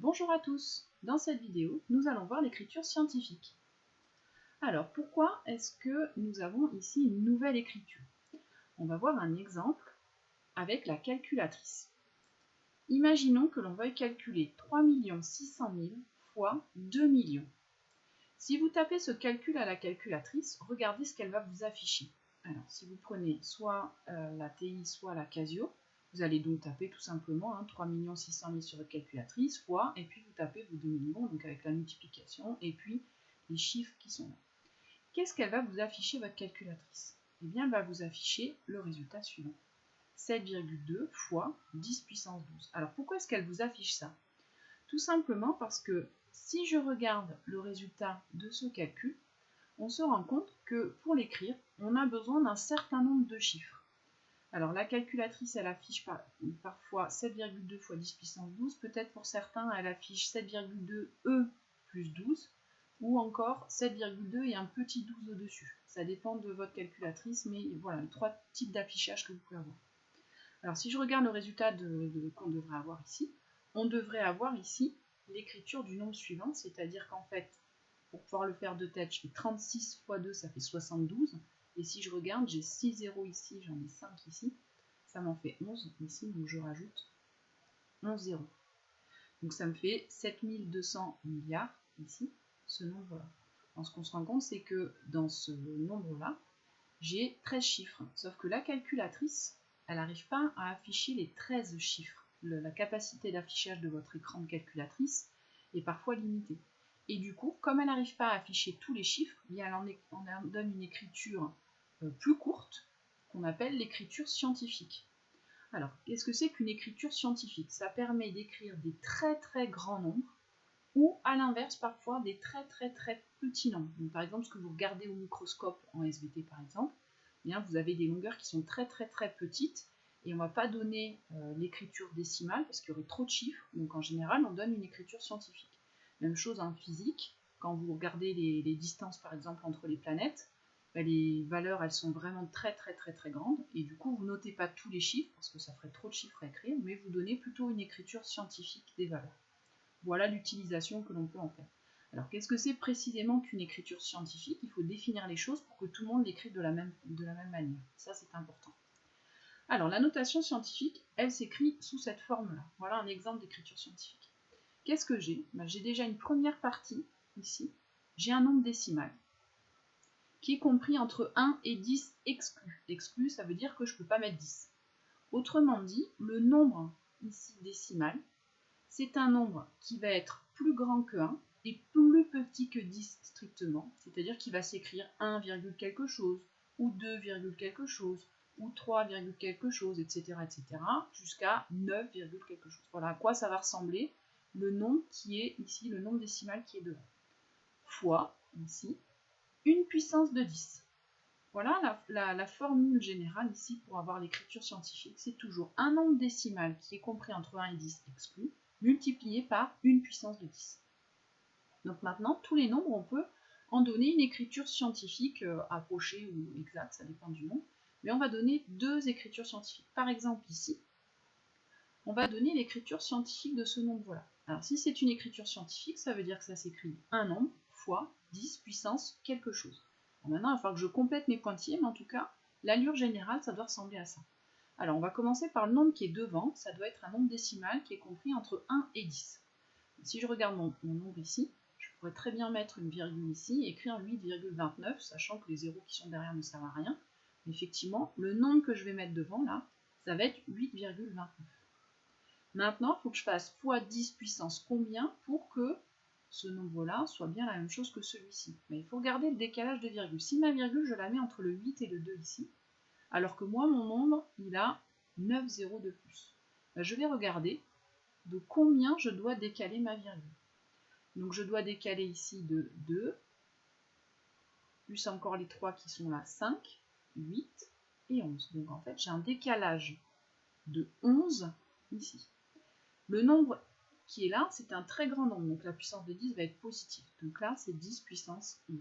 Bonjour à tous, dans cette vidéo, nous allons voir l'écriture scientifique. Alors, pourquoi est-ce que nous avons ici une nouvelle écriture? On va voir un exemple avec la calculatrice. Imaginons que l'on veuille calculer 3 600 000 fois 2 millions. Si vous tapez ce calcul à la calculatrice, regardez ce qu'elle va vous afficher. Alors, si vous prenez soit la TI, soit la Casio, vous allez donc taper tout simplement 3 600 000 sur votre calculatrice, fois, et puis vous tapez vos 2 millions, donc avec la multiplication, et puis les chiffres qui sont là. Qu'est-ce qu'elle va vous afficher, votre calculatrice? Eh bien, elle va vous afficher le résultat suivant. 7,2 fois 10 puissance 12. Alors, pourquoi est-ce qu'elle vous affiche ça? Tout simplement parce que si je regarde le résultat de ce calcul, on se rend compte que pour l'écrire, on a besoin d'un certain nombre de chiffres. Alors la calculatrice, elle affiche parfois 7,2 fois 10 puissance 12, peut-être pour certains, elle affiche 7,2 E plus 12, ou encore 7,2 et un petit 12 au-dessus. Ça dépend de votre calculatrice, mais voilà les trois types d'affichage que vous pouvez avoir. Alors si je regarde le résultat qu'on devrait avoir ici, on devrait avoir ici l'écriture du nombre suivant, c'est-à-dire qu'en fait, pour pouvoir le faire de tête, je fais 36 fois 2, ça fait 72. Et si je regarde, j'ai 6 zéros ici, j'en ai 5 ici. Ça m'en fait 11 ici, donc je rajoute 11 zéros. Donc ça me fait 7200 milliards ici, ce nombre-là. Alors ce qu'on se rend compte, c'est que dans ce nombre-là, j'ai 13 chiffres. Sauf que la calculatrice, elle n'arrive pas à afficher les 13 chiffres. La capacité d'affichage de votre écran de calculatrice est parfois limitée. Et du coup, comme elle n'arrive pas à afficher tous les chiffres, elle en donne une écriture plus courte, qu'on appelle l'écriture scientifique. Alors, qu'est-ce que c'est qu'une écriture scientifique? Ça permet d'écrire des très très grands nombres, ou à l'inverse, parfois des très très très petits nombres. Donc, par exemple, ce que vous regardez au microscope en SVT par exemple, bien, vous avez des longueurs qui sont très très très petites, et on ne va pas donner l'écriture décimale, parce qu'il y aurait trop de chiffres, donc en général, on donne une écriture scientifique. Même chose en physique, quand vous regardez les distances par exemple entre les planètes, les valeurs elles sont vraiment très très très très grandes, et du coup vous notez pas tous les chiffres, parce que ça ferait trop de chiffres à écrire, mais vous donnez plutôt une écriture scientifique des valeurs. Voilà l'utilisation que l'on peut en faire. Alors qu'est-ce que c'est précisément qu'une écriture scientifique? Il faut définir les choses pour que tout le monde l'écrive de la même manière. Ça c'est important. Alors la notation scientifique, elle s'écrit sous cette forme-là. Voilà un exemple d'écriture scientifique. Qu'est-ce que j'ai? J'ai déjà une première partie, ici. J'ai un nombre décimal, qui est compris entre 1 et 10 exclus. Exclus, ça veut dire que je ne peux pas mettre 10. Autrement dit, le nombre, ici, décimal, c'est un nombre qui va être plus grand que 1 et plus petit que 10 strictement, c'est-à-dire qu'il va s'écrire 1, quelque chose, ou 2, quelque chose, ou 3, quelque chose, etc., jusqu'à 9, quelque chose. Voilà à quoi ça va ressembler le nombre qui est ici, le nombre décimal qui est devant. Fois, ici, une puissance de 10. Voilà la formule générale ici pour avoir l'écriture scientifique. C'est toujours un nombre décimal qui est compris entre 1 et 10 exclu, multiplié par une puissance de 10. Donc maintenant, tous les nombres, on peut en donner une écriture scientifique approchée ou exacte, ça dépend du nombre. Mais on va donner deux écritures scientifiques. Par exemple ici, on va donner l'écriture scientifique de ce nombre-là. Alors si c'est une écriture scientifique, ça veut dire que ça s'écrit un nombre fois 10 puissance quelque chose. Alors maintenant, il va falloir que je complète mes pointillés, mais en tout cas, l'allure générale, ça doit ressembler à ça. Alors on va commencer par le nombre qui est devant, ça doit être un nombre décimal qui est compris entre 1 et 10. Si je regarde mon nombre ici, je pourrais très bien mettre une virgule ici et écrire 8,29, sachant que les zéros qui sont derrière ne servent à rien. Mais effectivement, le nombre que je vais mettre devant, là, ça va être 8,29. Maintenant, il faut que je fasse fois 10 puissance combien pour que ce nombre-là soit bien la même chose que celui-ci. Mais il faut regarder le décalage de virgule. Si ma virgule, je la mets entre le 8 et le 2 ici, alors que moi, mon nombre, il a 9 zéros de plus. Je vais regarder de combien je dois décaler ma virgule. Donc je dois décaler ici de 2, plus encore les 3 qui sont là, 5, 8 et 11. Donc en fait, j'ai un décalage de 11 ici. Le nombre qui est là, c'est un très grand nombre, donc la puissance de 10 va être positive. Donc là, c'est 10 puissance 11.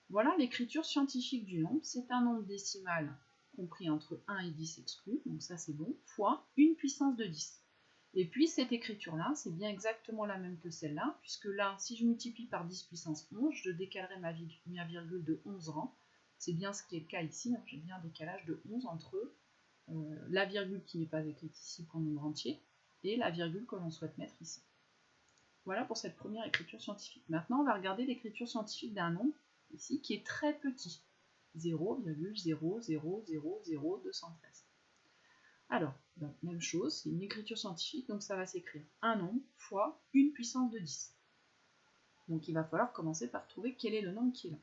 Voilà l'écriture scientifique du nombre. C'est un nombre décimal compris entre 1 et 10 exclus, donc ça c'est bon, fois une puissance de 10. Et puis cette écriture-là, c'est bien exactement la même que celle-là, puisque là, si je multiplie par 10 puissance 11, je décalerai ma virgule de 11 rangs. C'est bien ce qui est le cas ici, hein. J'ai bien un décalage de 11 entre la virgule qui n'est pas écrite ici pour le nombre entier, et la virgule que l'on souhaite mettre ici. Voilà pour cette première écriture scientifique. Maintenant, on va regarder l'écriture scientifique d'un nombre, ici, qui est très petit. 0,0000213. Alors, même chose, c'est une écriture scientifique, donc ça va s'écrire un nombre fois une puissance de 10. Donc il va falloir commencer par trouver quel est le nombre qui est là.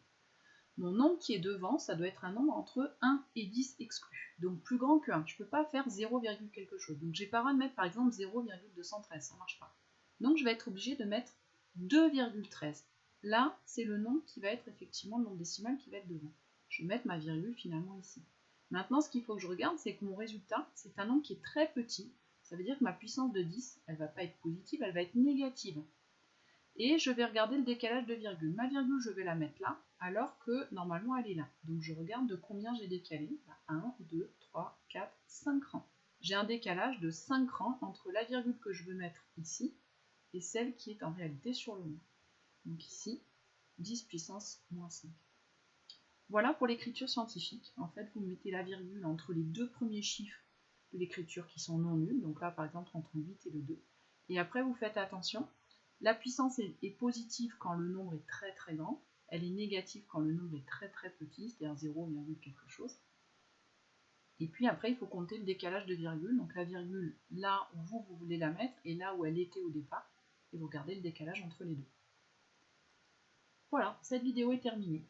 Mon nombre qui est devant, ça doit être un nombre entre 1 et 10 exclus, donc plus grand que 1. Je ne peux pas faire 0, quelque chose. Donc j'ai pas le droit de mettre par exemple 0,213, ça ne marche pas. Donc je vais être obligé de mettre 2,13. Là, c'est le nombre qui va être effectivement le nombre décimal qui va être devant. Je vais mettre ma virgule finalement ici. Maintenant, ce qu'il faut que je regarde, c'est que mon résultat, c'est un nombre qui est très petit. Ça veut dire que ma puissance de 10, elle ne va pas être positive, elle va être négative. Et je vais regarder le décalage de virgule. Ma virgule, je vais la mettre là, alors que normalement, elle est là. Donc je regarde de combien j'ai décalé. 1, 2, 3, 4, 5 rangs. J'ai un décalage de 5 rangs entre la virgule que je veux mettre ici et celle qui est en réalité sur le nombre. Donc ici, 10 puissance moins 5. Voilà pour l'écriture scientifique. En fait, vous mettez la virgule entre les deux premiers chiffres de l'écriture qui sont non nuls, donc là par exemple entre 8 et le 2. Et après, vous faites attention, la puissance est positive quand le nombre est très très grand, elle est négative quand le nombre est très très petit, c'est-à-dire 0, quelque chose. Et puis après, il faut compter le décalage de virgule, donc la virgule là où vous voulez la mettre et là où elle était au départ, et vous regardez le décalage entre les deux. Voilà, cette vidéo est terminée.